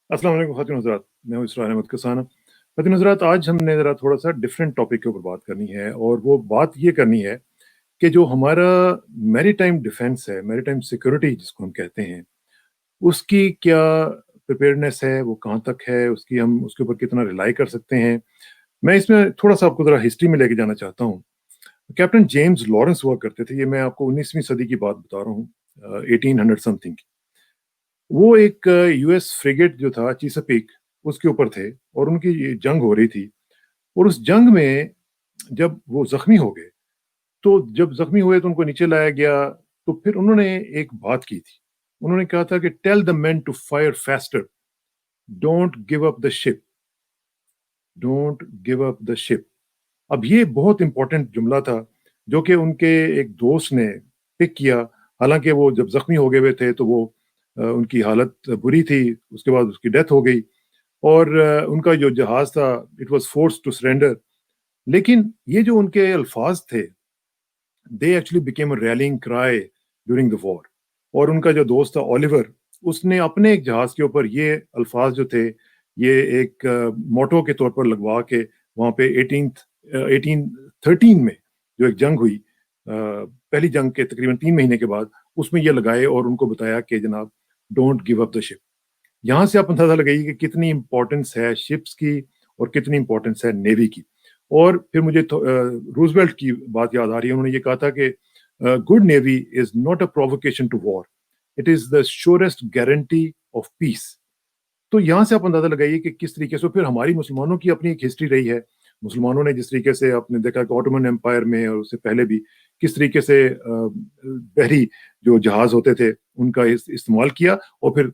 अस्सलाम वालेकुम ख़ातिन हज़रात, मैं हूँ इसरार अहमद कसाना। ख़ातिन हज़रात, आज हमने ज़रा थोड़ा-सा डिफरेंट टॉपिक के ऊपर बात करनी है और वो बात ये करनी है कि जो हमारा मैरीटाइम डिफेंस है, मैरीटाइम सिक्योरिटी जिसको हम कहते हैं, उसकी क्या प्रिपेयर्डनेस है, वो कहाँ तक है, उसकी हम उसके ऊपर कितना रिलाई कर सकते हैं। मैं इसमें थोड़ा-सा आपको ज़रा हिस्ट्री में लेके जाना चाहता हूँ। कैप्टन जेम्स लॉरेंस हुआ करते थे, ये मैं आपको 19वीं सदी की बात बता रहा हूँ, 1800 समथिंग की। वो एक यूएस फ्रिगेट जो था चीसापीक, उसके ऊपर थे और उनकी ये जंग हो रही थी और उस जंग में जब वो ज़ख्मी हो गए, तो जब ज़ख्मी हुए तो उनको नीचे लाया गया, तो फिर उन्होंने एक बात की थी। उन्होंने कहा था कि tell the men to fire faster, don't give up the ship, don't give up the ship. अब ये बहुत इंपॉर्टेंट जुमला था, जो कि उनके एक दोस्त ने पिक किया। हालाँकि वो जब ज़ख्मी हो गए हुए थे, तो वो उनकी हालत बुरी थी, उसके बाद उसकी डेथ हो गई और उनका जो जहाज़ था, it was forced to surrender. लेकिन ये जो उनके अल्फाज़ थे, they actually became a rallying cry during the war. और उनका जो दोस्त था ओलिवर, उसने अपने एक जहाज़ के ऊपर ये अल्फाज़ जो थे, ये एक मोटो के तौर पर लगवा के वहाँ पे 1813 में जो एक जंग हुई, पहली जंग के तकरीबन 3 महीने के बाद, उसमें ये लगाए और उनको बताया कि जनाब, don't give up the ship. यहाँ से आप अंदाज़ा लगाइए कि कितनी इम्पोर्टेंस है शिप्स की और कितनी इम्पोर्टेंस है नेवी की। और फिर मुझे रूज़वेल्ट की बात याद आ रही है, उन्होंने ये कहा था कि good navy is not a provocation to war, it is the surest guarantee of peace. तो यहाँ से आप अंदाज़ा लगाइए कि किस तरीके से फिर हमारी मुसलमानों की अपनी एक हिस्ट्री रही है। मुसलमानों ने जिस तरीके से आपने देखा कि ऑटोमन एम्पायर में और उससे पहले भी किस तरीके से बहरी जो जहाज़ होते थे, उनका इस्तेमाल किया और फिर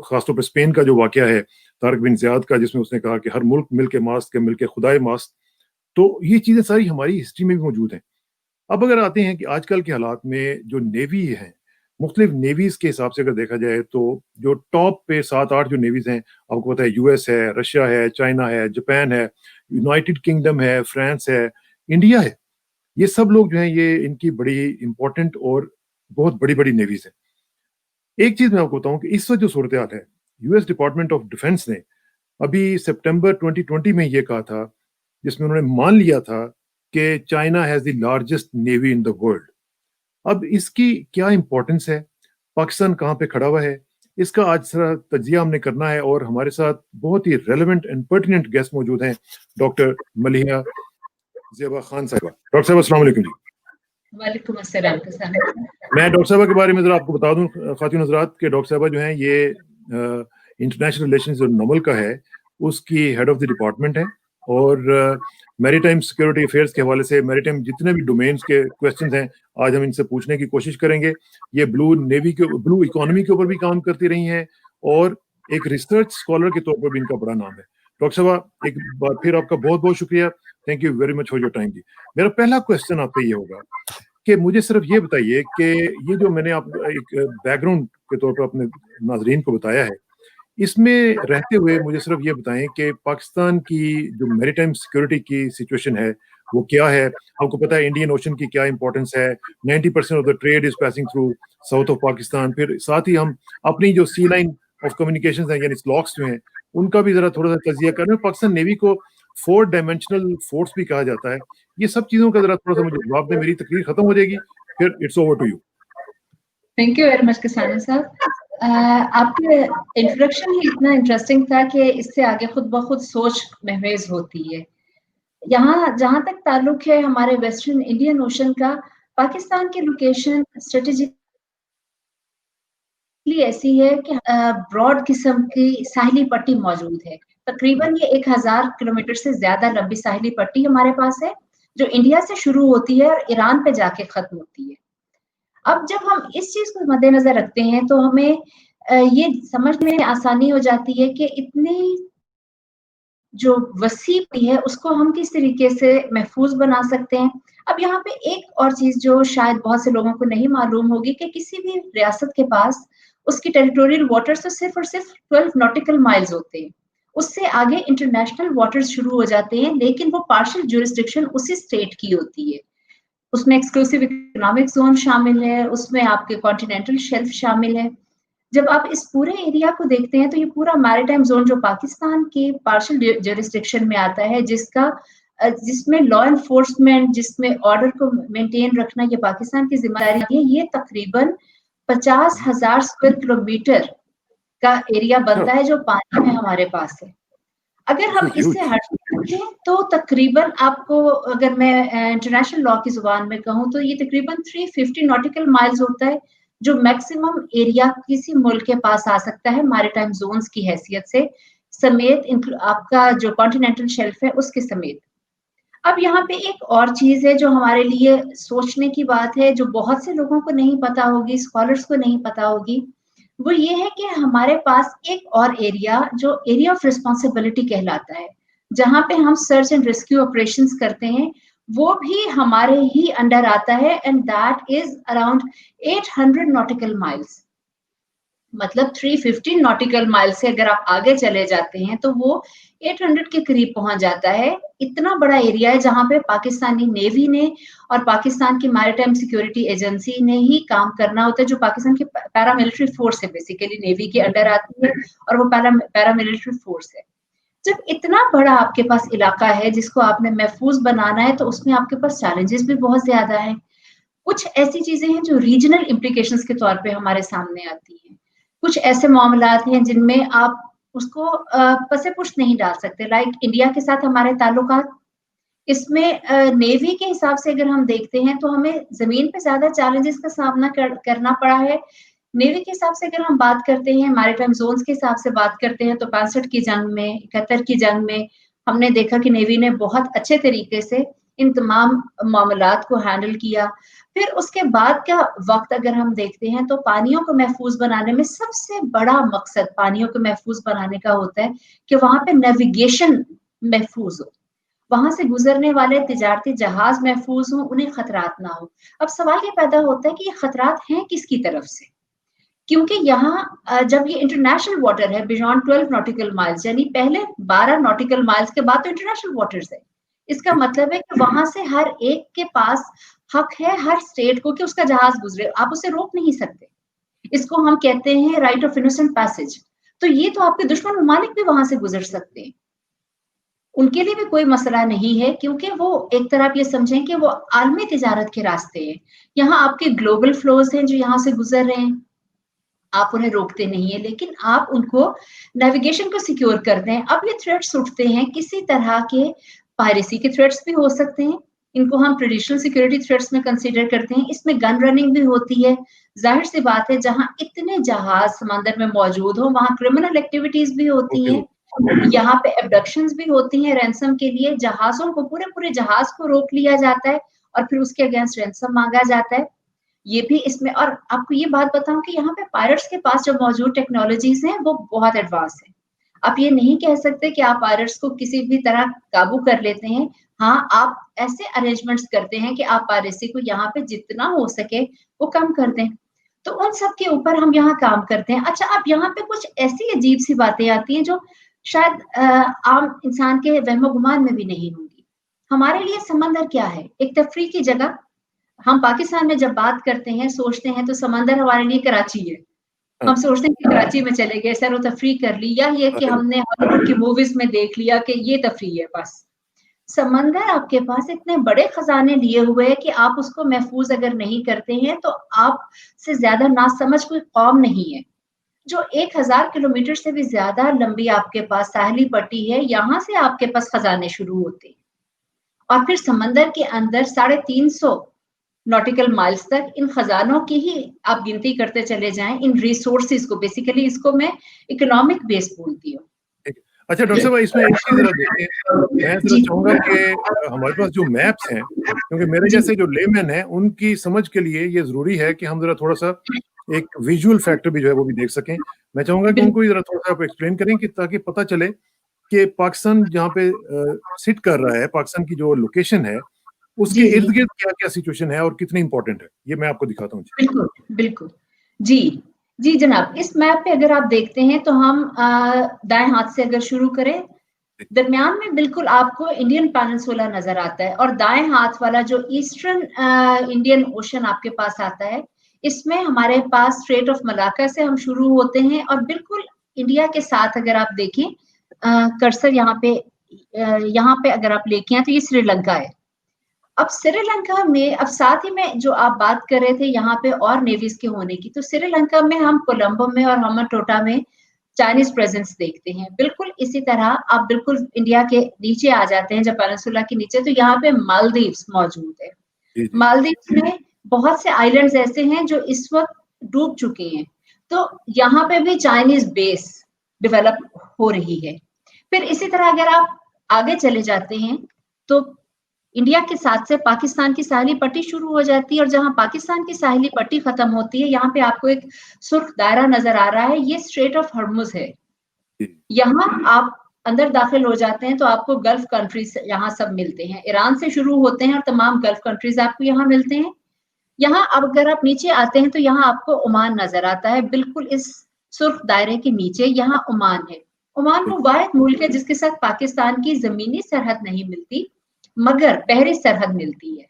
ख़ासतौर पे स्पेन का जो वाक़या है, तारिक बिन ज़ियाद का, जिसमें उसने कहा कि हर मुल्क मिल के मास्त के मिल के खुदाए मास्त। तो ये चीज़ें सारी हमारी हिस्ट्री में भी मौजूद हैं। अब अगर आते हैं कि आजकल के हालात में जो नेवी है, मुख्तलिफ नेवीज़ के हिसाब से अगर देखा जाए, तो जो टॉप पे 7-8 जो नेवीज़ हैं, आपको पता है यूएस है, रशिया है, चाइना है, जापान है, यूनाइटेड किंगडम है, फ्रांस है, इंडिया है। ये सब लोग जो हैं, ये इनकी बड़ी इम्पोर्टेंट और बहुत बड़ी-बड़ी नेवीज़ हैं। एक चीज़ मैं आपको बताऊँ कि इस वक़्त जो सूरत-ए-हाल है, यूएस डिपार्टमेंट ऑफ डिफेंस ने अभी सितंबर 2020 में ये कहा था, जिसमें उन्होंने मान लिया था कि China has the largest navy in the world. अब इसकी क्या इम्पोर्टेंस है? पाकिस्तान कहाँ पे खड़ा हुआ है? इसका आज ज़रा तज्ज़िया हमने करना है और हमारे साथ बहुत ही रेलेवेंट एंड पर्टिनेंट गेस्ट मौजूद हैं, डॉक्टर मलिहा ज़ेबा खान साहिबा। डॉक्टर साहिबा, अस्सलाम वालेकुम जी। वालेकुम अस्सलाम कसाना। मैं डॉक्टर साहिबा के बारे में ज़रा आपको बता दूँ, ख़ातिन हज़रात, कि डॉक्टर साहिबा जो हैं, ये इंटरनेशनल रिलेशंस जो नमल का है, उसकी हेड ऑफ़ द डिपार्टमेंट हैं और मैरीटाइम सिक्योरिटी अफेयर्स के हवाले से मैरीटाइम जितने भी डोमेन्स के क्वेश्चंस हैं, आज हम इनसे पूछने की कोशिश करेंगे। ये ब्लू इकोनॉमी के ऊपर भी काम करती रही हैं और एक रिसर्च स्कॉलर के तौर पर भी इनका बड़ा नाम है। डॉक्टर साहिबा, एक बार फिर आपका बहुत-बहुत शुक्रिया। Thank you very much for your time जी। मेरा पहला क्वेश्चन आपसे ये होगा कि मुझे सिर्फ ये बताइए कि ये जो मैंने आप एक बैकग्राउंड के तौर पर अपने नाज़रीन को बताया है, इसमें रहते हुए मुझे सिर्फ ये बताएँ कि पाकिस्तान की जो मैरीटाइम सिक्योरिटी की सिचुएशन है, वो क्या है? आपको पता है इंडियन ओशन की क्या इम्पोर्टेंस है, 90% of the trade is passing through south of Pakistan. फिर साथ ही हम अपनी जो सी लाइन ऑफ कम्युनिकेशंस हैं, यानी स्लॉक्स जो हैं, उनका भी ज़रा थोड़ा-सा तज़िया कर रहे हैं। पाकिस्तान नेवी को 4 डायमेंशनल फोर्स भी कहा जाता है। ये सब चीज़ों का ज़रा थोड़ा-सा मुझे जवाब दें, मेरी तकरीर खत्म हो जाएगी, फिर it's over to you. Thank you very much Kasana साहब। आपके इंट्रोडक्शन ही इतना इंटरेस्टिंग था कि इससे आगे खुद ब खुद सोच महवेज होती है। यहाँ जहाँ तक ताल्लुक है हमारे वेस्टर्न इंडियन ओशन का, पाकिस्तान की लोकेशन स्ट्रेटेजिकली ऐसी है कि ब्रॉड किस्म की साहिली पट्टी मौजूद है। तकरीबन ये 1000 किलोमीटर से ज्यादा लंबी साहिली पट्टी हमारे पास है, जो इंडिया से शुरू होती है और ईरान पे जाके खत्म होती है। अब जब हम इस चीज को मद्देनजर रखते हैं तो हमें ये समझने में आसानी हो जाती है कि इतनी जो वसी है उसको हम किस तरीके से महफूज बना सकते हैं। अब यहाँ पे एक और चीज जो शायद बहुत से लोगों को नहीं मालूम होगी कि किसी भी रियासत के पास उसकी टेरिटोरियल वाटर्स तो सिर्फ और सिर्फ 12 नॉटिकल माइल्स होते हैं। उससे आगे इंटरनेशनल वाटर्स शुरू हो जाते हैं, लेकिन वो पार्शियल जुरिस्डिक्शन उसी स्टेट की होती है। उसमें एक्सक्लूसिव इकोनॉमिक जोन शामिल है, उसमें आपके कॉन्टिनेंटल शेल्फ शामिल है। जब आप इस पूरे एरिया को देखते हैं तो ये पूरा मैरीटाइम जोन जो पाकिस्तान के पार्शियल ज्यूरिसडिक्शन में आता है, जिसमें लॉ एनफोर्समेंट, जिसमें ऑर्डर को मेंटेन रखना ये पाकिस्तान की जिम्मेदारी है, ये तकरीबन 50,000 स्क्वायर किलोमीटर का एरिया बनता है जो पानी में हमारे पास है। अगर हम इससे हटते हैं तो तकरीबन आपको, अगर मैं इंटरनेशनल लॉ की जुबान में कहूँ तो ये तकरीबन 350 नॉटिकल माइल्स होता है, जो मैक्सिमम एरिया किसी मुल्क के पास आ सकता है मैरीटाइम जोन्स की हैसियत से, समेत आपका जो कॉन्टिनेंटल शेल्फ है उसके समेत। अब यहाँ पे एक और चीज है जो हमारे लिए सोचने की बात है, जो बहुत से लोगों को नहीं पता होगी, स्कॉलर्स को नहीं पता होगी, वो ये है कि हमारे पास एक और एरिया जो एरिया ऑफ रिस्पॉन्सिबिलिटी कहलाता है, जहां पे हम सर्च एंड रेस्क्यू ऑपरेशंस करते हैं, वो भी हमारे ही अंडर आता है, and that is around 800 nautical miles. मतलब 350 नॉटिकल माइल से अगर आप आगे चले जाते हैं तो वो 800 के करीब पहुंच जाता है। इतना बड़ा एरिया है जहां पे पाकिस्तानी नेवी ने और पाकिस्तान की मैरीटाइम सिक्योरिटी एजेंसी ने ही काम करना होता है, जो पाकिस्तान की पैरामिलिट्री फोर्स है, बेसिकली नेवी के अंडर आती है और वो पैरामिलिट्री फोर्स है। जब इतना बड़ा आपके पास इलाका है जिसको आपने महफूज बनाना है, तो उसमें आपके पास चैलेंजेस भी बहुत ज्यादा है। कुछ ऐसी चीजें हैं जो रीजनल इम्प्लीकेशंस के तौर पे हमारे सामने आती हैं। कुछ ऐसे मामलात हैं जिनमें आप उसको पसे पुश नहीं डाल सकते, लाइक इंडिया के साथ हमारे ताल्लुकात। इसमें नेवी के हिसाब से अगर हम देखते हैं तो हमें जमीन पे ज्यादा चैलेंजेस का सामना करना पड़ा है। नेवी के हिसाब से अगर हम बात करते हैं, मैरीटाइम जोन्स के हिसाब से बात करते हैं, तो 65 की जंग में, 71 की जंग में हमने देखा कि नेवी ने बहुत अच्छे तरीके से इन तमाम मामलात को हैंडल किया। फिर उसके बाद का वक्त अगर हम देखते हैं तो पानियों को महफूज बनाने में सबसे बड़ा मकसद पानियों को महफूज बनाने का होता है कि वहां पे नेविगेशन महफूज हो, वहां से गुजरने वाले तिजारती जहाज महफूज हो, उन्हें खतरात ना हो। अब सवाल ये पैदा होता है कि ये खतरात हैं किसकी तरफ से, क्योंकि यहाँ जब ये इंटरनेशनल वाटर है बियॉन्ड 12 नॉटिकल माइल्स, यानी पहले 12 नॉटिकल माइल्स के बाद तो इंटरनेशनल वाटर्स है। इसका मतलब है कि वहां से हर एक के पास हक है, हर स्टेट को, कि उसका जहाज गुजरे, आप उसे रोक नहीं सकते। इसको हम कहते हैं राइट ऑफ इनोसेंट पैसेज। तो ये तो आपके दुश्मन ममालिक भी वहां से गुजर सकते हैं, उनके लिए भी कोई मसला नहीं है, क्योंकि वो एक तरह आप ये समझें कि वो आलमी तिजारत के रास्ते हैं। यहाँ आपके ग्लोबल फ्लोज हैं जो यहाँ से गुजर रहे हैं, आप उन्हें रोकते नहीं है, लेकिन आप उनको नेविगेशन को सिक्योर करते हैं। अब ये थ्रेट्स उठते हैं किसी तरह के, पायरेसी के थ्रेट्स भी हो सकते हैं, इनको हम ट्रेडिशनल सिक्योरिटी थ्रेट्स में कंसीडर करते हैं। इसमें गन रनिंग भी होती है। जाहिर सी बात है, जहां इतने जहाज समंदर में मौजूद हो वहां क्रिमिनल एक्टिविटीज भी होती हैं, यहाँ पे एब्डक्शंस भी होती हैं रैंसम के लिए। जहाजों को, पूरे पूरे जहाज को रोक लिया जाता है और फिर उसके अगेंस्ट रैंसम मांगा जाता है। ये भी इसमें, और आपको ये बात बताऊं कि यहाँ पे पायरेट्स के पास जो मौजूद टेक्नोलॉजीज हैं वो बहुत एडवांस है। आप ये नहीं कह सकते कि आप पायरेट्स को किसी भी तरह काबू कर लेते हैं। हाँ, आप ऐसे अरेंजमेंट्स करते हैं कि आप पायरेसी को यहाँ पे जितना हो सके वो कम कर दें। तो उन सब के ऊपर हम यहाँ काम करते हैं। अच्छा, अब यहाँ पे कुछ ऐसी अजीब सी बातें आती हैं जो शायद आम इंसान के वहमो गुमान में भी नहीं होंगी। हमारे लिए समंदर क्या है? एक तफरीह की जगह। हम पाकिस्तान में जब बात करते हैं, सोचते हैं, तो समंदर हमारे लिए कराची है। हम सोचते हैं कि कराची में चले गए, सैरो तफरीह कर ली, या ये कि हमने हॉलीवुड की मूवीज में देख लिया कि ये तफरीह है बस। समंदर आपके पास इतने बड़े खजाने लिए हुए है कि आप उसको महफूज अगर नहीं करते हैं तो आप से ज्यादा नासमझ कोई कौम नहीं है। जो 1000 किलोमीटर से भी ज्यादा लंबी आपके पास साहली पट्टी है, यहाँ से आपके पास खजाने शुरू होते हैं, और फिर समंदर के अंदर 350 नॉटिकल माइल्स तक इन खजानों की ही आप गिनती करते चले जाएं, इन रिसोर्सेज को। बेसिकली इसको मैं इकोनॉमिक बेस बोलती हूँ। अच्छा डॉक्टर साहब, इसमें एक चीज जरा देखें, मैं जरा चाहूंगा कि हमारे पास जो मैप्स हैं, क्योंकि मेरे जैसे जो लेमैन हैं उनकी समझ के लिए ये जरूरी है कि हम जरा थोड़ा सा एक विजुअल फैक्टर भी जो है वो भी देख सकें। मैं चाहूंगा कि उनको जरा थोड़ा सा आप एक्सप्लेन करें कि ताकि पता चले कि पाकिस्तान जहाँ पे सिट कर रहा है, पाकिस्तान की जो लोकेशन है उसके इर्द गिर्द क्या क्या सिचुएशन है और कितनी इंपॉर्टेंट है, ये मैं आपको दिखाता हूँ। बिल्कुल, बिल्कुल। जी, जी जनाब। इस मैप पे अगर आप देखते हैं तो हम दाएं हाथ से अगर शुरू करें, दरमियान में बिल्कुल आपको इंडियन पेनिनसुला नजर आता है, और दाएं हाथ वाला जो ईस्टर्न इंडियन ओशन आपके पास आता है, इसमें हमारे पास स्ट्रेट ऑफ मलाक्का से हम शुरू होते हैं और बिल्कुल इंडिया के साथ अगर आप देखें कर्सर यहाँ पे अगर आप लेके आए तो ये श्रीलंका है। अब श्रीलंका में अब साथ ही में जो आप बात कर रहे थे यहाँ पे और नेवीज के होने की, तो श्रीलंका में हम कोलंबो में और हमटोटा में चाइनीज प्रेजेंस देखते हैं। बिल्कुल इसी तरह आप बिल्कुल इंडिया के नीचे आ जाते हैं, जब पेनिनसुला के नीचे, तो यहाँ पे मालदीव्स मौजूद है। जी जी मालदीव्स में बहुत से आइलैंड्स ऐसे हैं जो इस वक्त डूब चुके हैं, तो यहाँ पे भी चाइनीज बेस डेवलप हो रही है। फिर इसी तरह अगर आप आगे चले जाते हैं तो इंडिया के साथ से पाकिस्तान की साहिली पट्टी शुरू हो जाती है, और जहां पाकिस्तान की साहिली पट्टी खत्म होती है, यहाँ पे आपको एक सुर्ख दायरा नजर आ रहा है, ये स्ट्रेट ऑफ हॉर्मुज है। जी यहाँ आप अंदर दाखिल हो जाते हैं तो आपको गल्फ कंट्रीज यहाँ सब मिलते हैं, ईरान से शुरू होते हैं और तमाम गल्फ कंट्रीज आपको यहाँ मिलते हैं। यहाँ अब अगर आप नीचे आते हैं तो यहाँ आपको ओमान नजर आता है, बिल्कुल इस सुर्ख दायरे के नीचे यहाँ ओमान है। ओमान वो वाहिद मुल्क है जिसके साथ पाकिस्तान की जमीनी सरहद नहीं मिलती मगर बहरी सरहद मिलती है।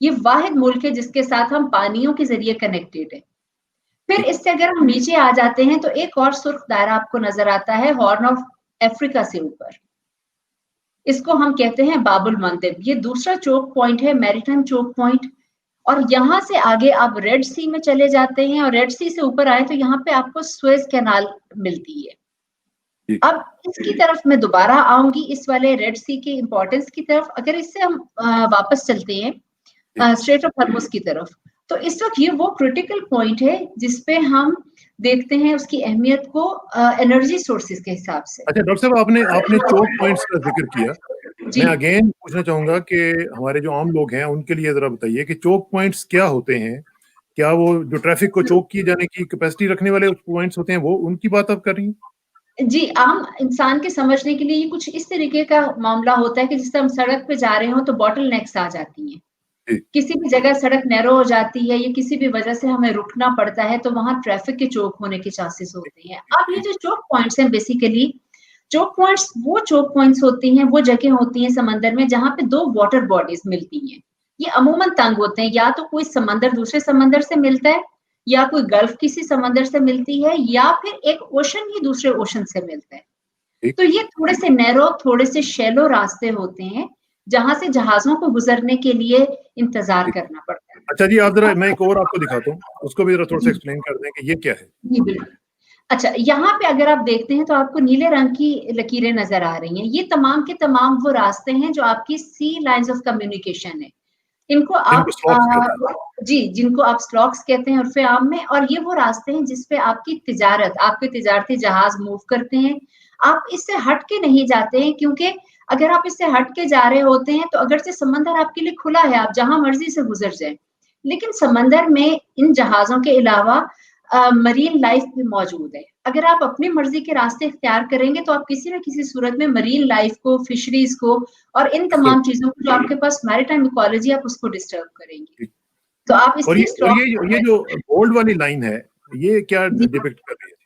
ये वाहिद मुल्क है जिसके साथ हम पानियों के जरिए कनेक्टेड है। फिर इससे अगर हम नीचे आ जाते हैं तो एक और सुर्ख दायरा आपको नजर आता है हॉर्न ऑफ अफ्रीका से ऊपर, इसको हम कहते हैं बाबुल मंदिब। ये दूसरा चोक पॉइंट है, मैरीटाइम चोक पॉइंट। और यहाँ से आगे आप रेड सी में चले जाते हैं और रेड सी से ऊपर आए तो यहाँ पे आपको सुएज कैनाल मिलती है। जी अब इसकी तरफ मैं दोबारा आऊंगी, इस वाले रेड सी के इंपॉर्टेंस की तरफ। अगर इससे हम वापस चलते हैं स्ट्रेट ऑफ हॉर्मुज की तरफ, तो इस वक्त ये वो क्रिटिकल पॉइंट है जिसपे हम देखते हैं उसकी अहमियत को एनर्जी सोर्सेज के हिसाब से। अच्छा डॉक्टर साहब, आपने आपने चोक पॉइंट्स का जिक्र किया। जी मैं अगेन पूछना चाहूंगा कि हमारे जो आम लोग हैं उनके लिए जरा बताइए कि चोक पॉइंट्स क्या होते हैं। क्या वो जो ट्रैफिक को चोक किए जाने की कैपेसिटी रखने वाले पॉइंट्स होते हैं, वो उनकी बात आप कर रही हैं? जी, आम इंसान के समझने के लिए ये कुछ इस तरीके का मामला होता है कि जिससे हम सड़क पे जा रहे हो तो बॉटल नेक्स आ जाती हैं। जी किसी भी जगह सड़क नैरो हो जाती है या किसी भी वजह से हमें रुकना पड़ता है तो वहां ट्रैफिक के चोक होने के चांसेस होते हैं। अब ये जो चोक पॉइंट्स हैं, बेसिकली चोक पॉइंट्स वो चोक पॉइंट्स होती हैं, वो जगह होती हैं समंदर में जहां पे दो वाटर बॉडीज मिलती हैं। ये अमूमन तंग होते हैं, या तो कोई समंदर दूसरे समंदर से मिलता है, या कोई गल्फ किसी समंदर से मिलती है, या फिर एक ओशन ही दूसरे ओशन से मिलता है। ठीक। तो ये थोड़े से नैरो, थोड़े से शैलो रास्ते होते हैं जहां से जहाजों को गुजरने के लिए इंतजार करना पड़ता है। अच्छा जी, आप जरा, मैं एक और आपको दिखाता हूँ, उसको भी जरा थोड़ा सा जी एक्सप्लेन कर दें कि ये क्या है। जी बिल्कुल। अच्छा, यहाँ पे अगर आप देखते हैं तो आपको नीले रंग की लकीरें नजर आ रही हैं। ये तमाम के तमाम वो रास्ते हैं जो आपकी सी लाइंस ऑफ कम्युनिकेशन है। इनको जिनको आप स्लॉक्स कहते हैं। जी, जिनको आप स्लॉक्स कहते हैं उर्फ़े आम में, और ये वो रास्ते हैं जिसपे आपकी तिजारत, आपके तिजारती जहाज मूव करते हैं। आप इससे हट के नहीं जाते हैं, क्योंकि अगर आप इससे हट के जा रहे होते हैं तो अगर से समंदर आपके लिए खुला है, आप जहां मर्जी से गुजर जाएं, लेकिन समंदर में इन जहाजों के अलावा मरीन लाइफ भी मौजूद है। अगर आप अपनी मर्जी के रास्ते इख्तियार करेंगे तो आप किसी न किसी सूरत में मरीन लाइफ को, फिशरीज को और इन बिल्कुल तमाम चीजों को जो आपके पास मैरीटाइम इकोलॉजी, आप उसको डिस्टर्ब करेंगे। ठीक। तो आप और इसलिए ये जो बोल्ड वाली लाइन है, ये क्या जी, डिपिक्ट कर रही है?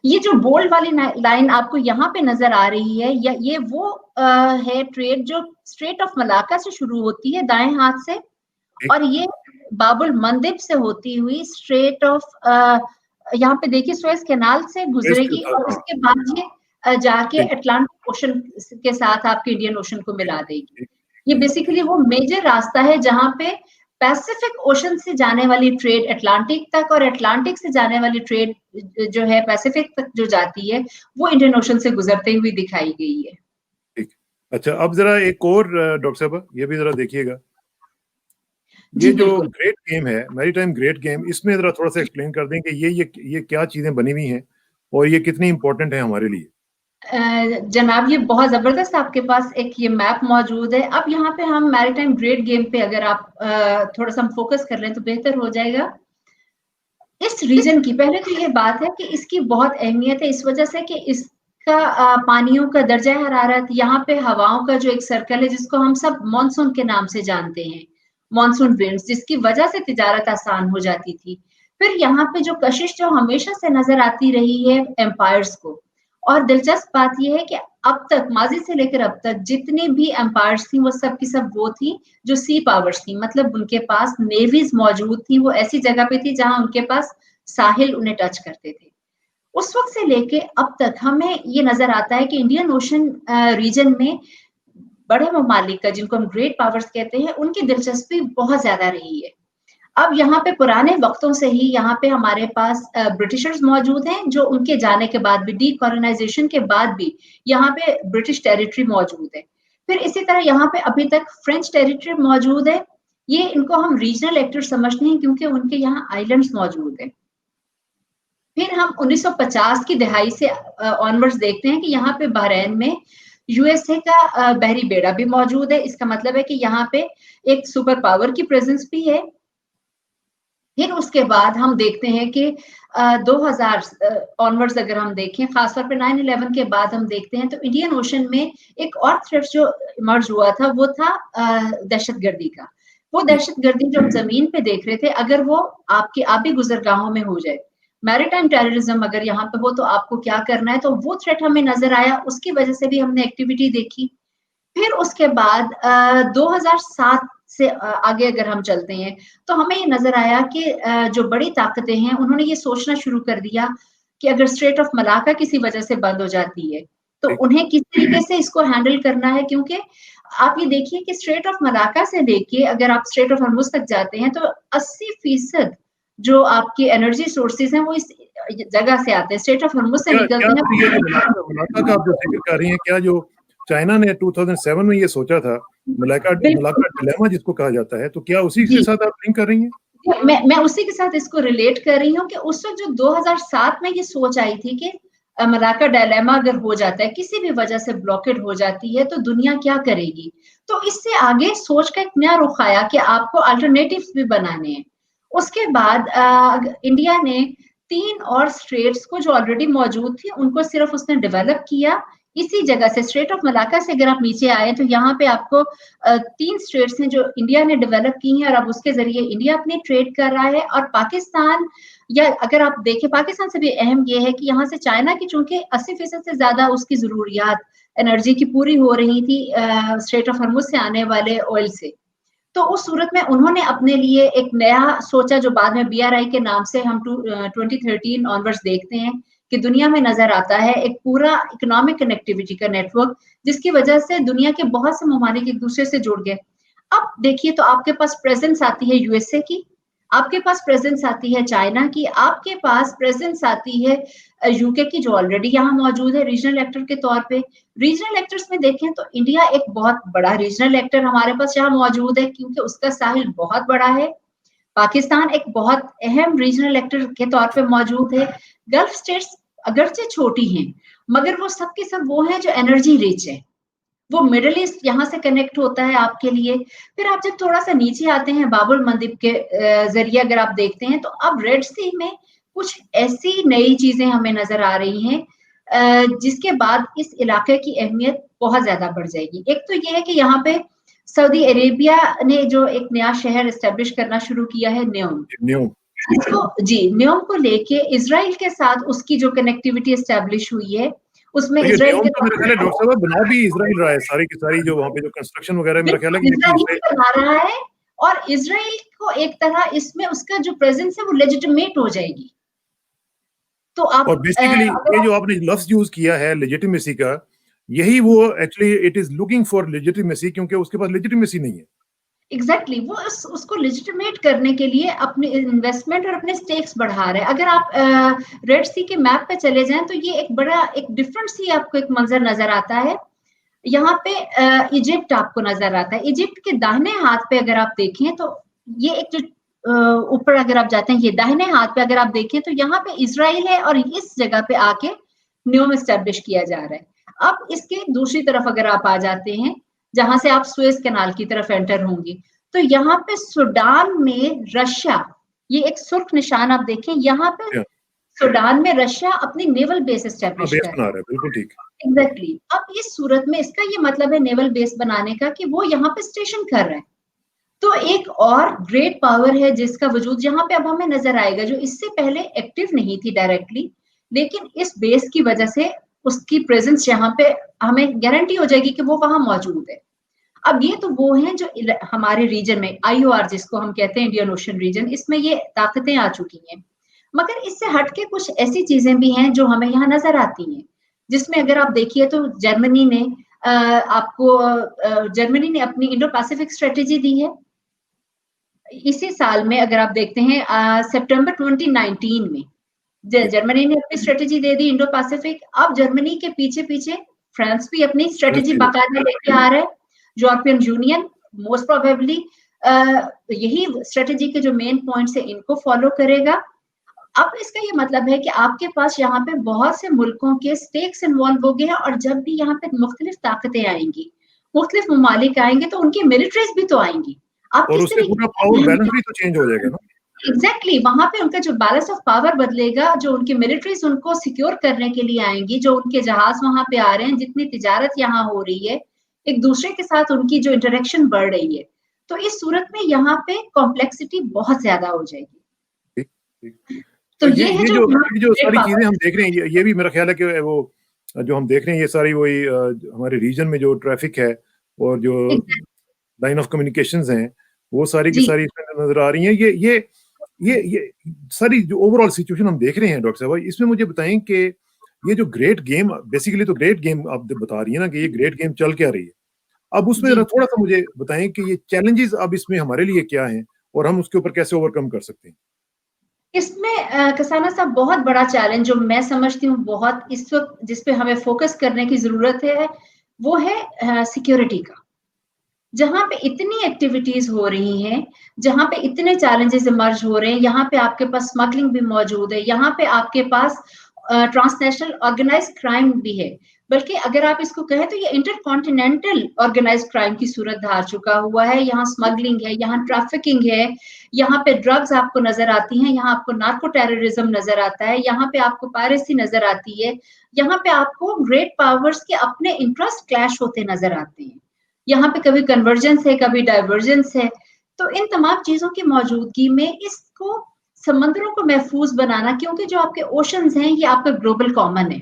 ये जो बोल्ड वाली लाइन आपको यहाँ पे नजर आ रही है, या ये वो है ट्रेड जो स्ट्रेट ऑफ मलाक्का से शुरू होती है दाएं हाथ से, ठीक। और ये बाबुल मंदिब से होती हुई स्ट्रेट ऑफ यहाँ पे देखिए सुएज कैनाल से गुजरेगी, और उसके बाद ये जाके ठीक अटलांटिक ओशन के साथ आपके इंडियन ओशन को मिला देगी। ठीक ये बेसिकली वो मेजर रास्ता है जहां पे पैसिफिक ओशन से जाने वाली ट्रेड अटलांटिक तक, और अटलांटिक से जाने वाली ट्रेड जो है पैसिफिक तक जो जाती है, वो इंडियन ओशन से गुजरते हुए दिखाई गई है। ठीक। अच्छा, अब जरा एक और डॉक्टर साहब, ये भी जरा देखिएगा। ये जी जो बिल्कुल। ग्रेट गेम है, मैरीटाइम ग्रेट गेम, इसमें जरा थोड़ा सा एक्सप्लेन कर दें कि ये क्या चीजें बनी हुई हैं और ये कितनी इंपॉर्टेंट है हमारे लिए। जनाब, ये बहुत जबरदस्त आपके पास एक ये मैप मौजूद है। अब यहाँ पे हम मैरीटाइम ग्रेट गेम पे अगर आप थोड़ा सा हम फोकस कर लें तो बेहतर हो जाएगा। इस रीजन की पहले तो ये बात है कि इसकी बहुत अहमियत है इस वजह से कि इसका पानियों का दर्जा हरारत, यहाँ पे हवाओं का जो एक सर्कल है जिसको हम सब मॉनसून के नाम से जानते हैं, मॉनसून विंड्स, जिसकी वजह से तिजारत आसान हो जाती थी। फिर यहाँ पे जो कशिश जो हमेशा से नजर आती रही है एम्पायर्स को, और दिलचस्प बात ये है कि अब तक माजी से लेकर अब तक जितने भी एम्पायर्स थी वो सब की सब वो थी जो सी पावर्स थी, मतलब उनके पास नेवीज मौजूद थी, वो ऐसी जगह पे थी जहां उनके पास साहिल उन्हें टच करते थे। उस वक्त से लेके अब तक हमें ये नजर आता है कि इंडियन ओशन रीजन में बड़े ममालिक का, जिनको हम ग्रेट पावर्स कहते हैं, उनकी दिलचस्पी बहुत ज्यादा रही है। अब यहाँ पे पुराने वक्तों से ही यहाँ पे हमारे पास ब्रिटिशर्स मौजूद हैं, जो उनके जाने के बाद भी, डीकोलोनाइजेशन के बाद भी यहाँ पे ब्रिटिश टेरिटरी मौजूद है। फिर इसी तरह यहाँ पे अभी तक फ्रेंच टेरिटरी मौजूद है। ये इनको हम रीजनल एक्टर समझते हैं क्योंकि उनके यहाँ आइलैंड्स मौजूद है। फिर हम 1950 की दहाई से ऑनवर्ड्स देखते हैं कि यहाँ पे बहरीन में यूएसए का बहरी बेड़ा भी मौजूद है। इसका मतलब है कि यहाँ पे एक सुपर पावर की प्रेजेंस भी है। फिर उसके बाद हम देखते हैं कि 2000 ऑनवर्ड्स अगर हम देखें, खासतौर पर 9/11 के बाद हम देखते हैं तो इंडियन ओशन में एक और थ्रेट जो इमर्ज हुआ था वो था दहशतगर्दी का। वो दहशतगर्दी जो हम जमीन पे देख रहे थे, अगर वो आपके आबी गुजरगाहों में हो जाए, मैरीटाइम टेररिज्म अगर यहाँ पे हो तो आपको क्या करना है, तो वो थ्रेट हमें नजर आया, उसकी वजह से भी हमने एक्टिविटी देखी। फिर उसके बाद 2007 से आगे अगर हम चलते हैं तो हमें ये नजर आया कि जो बड़ी ताकतें हैं उन्होंने ये सोचना शुरू कर दिया कि अगर स्ट्रेट ऑफ मलाका किसी वजह से बंद हो जाती है तो उन्हें किस तरीके से इसको हैंडल करना है, क्योंकि आप ये देखिए कि स्ट्रेट ऑफ मलाका से लेके अगर आप स्ट्रेट ऑफ हॉर्मुज तक जाते हैं तो 80% जो आपके एनर्जी सोर्सेज हैं वो इस जगह से आते हैं, स्ट्रेट ऑफ हॉर्मुज से निकलते हैं। ये जो मलाका का आप जो जिक्र कर रही हैं, क्या जो चाइना ने 2007 में ये सोचा था, मलाका डिलेमा जिसको कहा जाता है, तो क्या उसी के साथ आप लिंक कर रही हैं? मैं उसी के साथ इसको रिलेट कर रही हूँ कि उस वक्त जो 2007 में ये सोच आई थी कि मलाका डायलेमा अगर हो जाता है, किसी भी वजह से ब्लॉकेड हो जाती है, तो दुनिया क्या करेगी। तो इससे आगे सोच का एक नया रुख आया कि आपको अल्टरनेटिव्स भी बनाने हैं। उसके बाद इंडिया ने 3 और स्ट्रेट्स को जो ऑलरेडी मौजूद थी उनको सिर्फ उसने डेवलप किया। इसी जगह से स्ट्रेट ऑफ मलाका से अगर आप नीचे आए तो यहाँ पे आपको 3 स्टेट्स हैं जो इंडिया ने डेवलप की हैं और अब उसके जरिए इंडिया अपनी ट्रेड कर रहा है। और पाकिस्तान, या अगर आप देखें पाकिस्तान से भी अहम ये है कि यहाँ से चाइना की चूंकि 80% से ज्यादा उसकी जरूरियात एनर्जी की पूरी हो रही थी स्ट्रेट ऑफ हॉर्मुज से आने वाले ऑयल से, तो उस सूरत में उन्होंने अपने लिए एक नया सोचा जो बाद में BRI के नाम से हम 2013 ऑनवर्ड्स देखते हैं कि दुनिया में नजर आता है एक पूरा इकोनॉमिक कनेक्टिविटी का नेटवर्क, जिसकी वजह से दुनिया के बहुत से ममालिक एक दूसरे से जुड़ गए। अब देखिए तो आपके पास प्रेजेंस आती है यूएसए की, आपके पास प्रेजेंस आती है चाइना की, आपके पास प्रेजेंस आती है यूके की जो ऑलरेडी यहाँ मौजूद है रीजनल एक्टर के तौर पे। रीजनल एक्टर्स में देखें तो इंडिया एक बहुत बड़ा रीजनल एक्टर हमारे पास यहाँ मौजूद है क्योंकि उसका साहिल बहुत बड़ा है। पाकिस्तान एक बहुत अहम रीजनल एक्टर के तौर पे मौजूद है। गल्फ स्टेट्स अगरचे छोटी हैं मगर वो सब के सब वो हैं जो एनर्जी रिच है। वो मिडिल ईस्ट यहाँ से कनेक्ट होता है आपके लिए। फिर आप जब थोड़ा सा नीचे आते हैं बाबुल मंदिर के जरिए अगर आप देखते हैं तो अब रेड सी में कुछ ऐसी नई चीजें हमें नजर आ रही हैं जिसके बाद इस इलाके की अहमियत बहुत ज्यादा बढ़ जाएगी। एक तो ये है कि यहाँ पे सऊदी अरेबिया ने जो एक नया शहर एस्टेब्लिश करना शुरू किया है न्योम, न्योम को लेके इजराइल के साथ उसकी जो कनेक्टिविटी एस्टेब्लिश हुई है उसमें तो इजराइल के तो मेरे ख्याल है डॉक्टर साहब बना भी इजराइल रहा है, सारी की सारी जो वहाँ पे जो कंस्ट्रक्शन वगैरह मेरा ख्याल है कि इजराइल बना रहा है और इजराइल को एक तरह इसमें उसका जो प्रेजेंस है वो लेजिटिमेट हो जाएगी। तो आप और बेसिकली ये जो आपने लफ्ज यूज किया है लेजिटिमेसी का, यही वो actually it is looking for legitimacy, क्योंकि उसके पास लेजिटिमेसी नहीं है। एग्जैक्टली वो उसको लेजिटिमेट करने के लिए अपने इन्वेस्टमेंट और अपने स्टेक्स बढ़ा रहे हैं। अगर आप रेड सी के मैप पे चले जाएं तो ये एक बड़ा एक डिफरेंट सी आपको एक मंजर नजर आता है। यहाँ पे इजिप्ट आपको नजर आता है। इजिप्ट के दाहिने हाथ पे अगर आप देखें तो ये एक जो ऊपर अगर आप जाते हैं ये दाहिने हाथ पे अगर आप देखें तो यहाँ पे इजराइल है और इस जगह पे आके न्योम एस्टेब्लिश किया जा रहा है। अब इसके दूसरी तरफ अगर आप आ जाते हैं जहां से आप सुएज कैनाल की तरफ एंटर होंगे तो यहाँ पे सूडान में रशिया, ये एक सुर्ख निशान आप देखें यहाँ पे सूडान में रशिया अपनी नेवल बेस एस्टेब्लिश कर रहा है। बिल्कुल ठीक। एग्जैक्टली अब इस सूरत में इसका ये मतलब है नेवल बेस बनाने का कि वो यहाँ पे स्टेशन कर रहा है। तो एक और ग्रेट पावर है जिसका वजूद यहाँ पे अब हमें नजर आएगा जो इससे पहले एक्टिव नहीं थी डायरेक्टली, लेकिन इस बेस की वजह से उसकी प्रेजेंस यहाँ पे हमें गारंटी हो जाएगी कि वो वहां मौजूद है। अब ये तो वो हैं जो हमारे रीजन में IOR जिसको हम कहते हैं इंडियन ओशन रीजन, इसमें ये ताकतें आ चुकी हैं। मगर इससे हटके कुछ ऐसी चीजें भी हैं जो हमें यहाँ नजर आती हैं, जिसमें अगर आप देखिए तो जर्मनी ने जर्मनी ने अपनी इंडो पैसिफिक स्ट्रेटेजी दी है इसी साल में। अगर आप देखते हैं सितंबर 2019 में जर्मनी ने अपनी स्ट्रेटेजी दे दी इंडो पैसिफिक। अब जर्मनी के पीछे पीछे फ्रांस भी अपनी स्ट्रेटेजी बाकायदा लेके आ रहा है, यूरोपियन यूनियन मोस्ट प्रोबेबली यही स्ट्रेटेजी के जो मेन पॉइंट्स है इनको फॉलो करेगा। अब इसका ये मतलब है कि आपके पास यहाँ पे बहुत से मुल्कों के स्टेक्स इन्वॉल्व हो गए हैं, और जब भी यहाँ पे मुख्तलिफ ताकतें आएंगी, मुख्तलिफ ममालिक आएंगे, तो उनकी मिलिट्रीज भी तो आएंगी। आप और किस उससे पूरा पावर बैलेंस भी तो चेंज हो जाएगा ना। एग्जैक्टली वहां पे उनका जो बैलेंस ऑफ पावर बदलेगा, जो उनकी मिलिट्रीज उनको सिक्योर करने के लिए आएंगी, जो उनके जहाज वहां पे आ रहे हैं, जितनी तिजारत यहाँ हो रही है, एक दूसरे के साथ उनकी जो इंटरेक्शन बढ़ रही है, तो इस सूरत में यहाँ पे कॉम्प्लेक्सिटी बहुत ज्यादा हो जाएगी। तो ये है जो सारी चीजें हम देख रहे हैं, ये भी मेरा ख्याल है कि वो जो हम देख रहे हैं, ये सारी वही हमारे रीजन में जो ट्रैफिक है और जो लाइन ऑफ कम्युनिकेशंस हैं, वो सारी की सारी इसमें नजर आ रही हैं। ये सारी जो ओवरऑल सिचुएशन हम देख रहे हैं डॉक्टर साहब, इसमें मुझे बताएं कि ये जो ग्रेट गेम, बेसिकली तो ग्रेट गेम आप बता रही है ना कि ये ग्रेट गेम चल क्या रही है, अब उसमें थोड़ा सा मुझे बताएं कि ये चैलेंजेस अब इसमें हमारे लिए क्या हैं और हम उसके ऊपर कैसे ओवरकम कर सकते हैं। इसमें कसाना साहब बहुत बड़ा चैलेंज जो मैं समझती हूँ बहुत इस वक्त जिस पे हमें फोकस करने की जरूरत है, वो है सिक्योरिटी का। जहां पे इतनी एक्टिविटीज हो रही हैं, जहां पे इतने चैलेंजेस इमर्ज हो रहे हैं, यहाँ पे आपके पास स्मगलिंग भी मौजूद है, यहाँ पे आपके पास ट्रांसनेशनल ऑर्गेनाइज क्राइम भी है, बल्कि अगर आप इसको कहें तो ये इंटरकॉन्टिनेंटल ऑर्गेनाइज क्राइम की सूरत धार चुका हुआ है। यहाँ स्मगलिंग है, यहाँ ट्रैफिकिंग है, यहाँ पे ड्रग्स आपको नजर आती हैं, यहाँ आपको नार्को टेररिज्म नजर आता है, यहाँ पे आपको पायरेसी नजर आती है, यहाँ पे आपको ग्रेट पावर्स के अपने इंटरेस्ट क्लैश होते नजर आते हैं, यहाँ पे कभी कन्वर्जेंस है, कभी डाइवर्जेंस है। तो इन तमाम चीजों की मौजूदगी में इसको समंदरों को महफूज बनाना, क्योंकि जो आपके ओशंस हैं ये आपका ग्लोबल कॉमन है,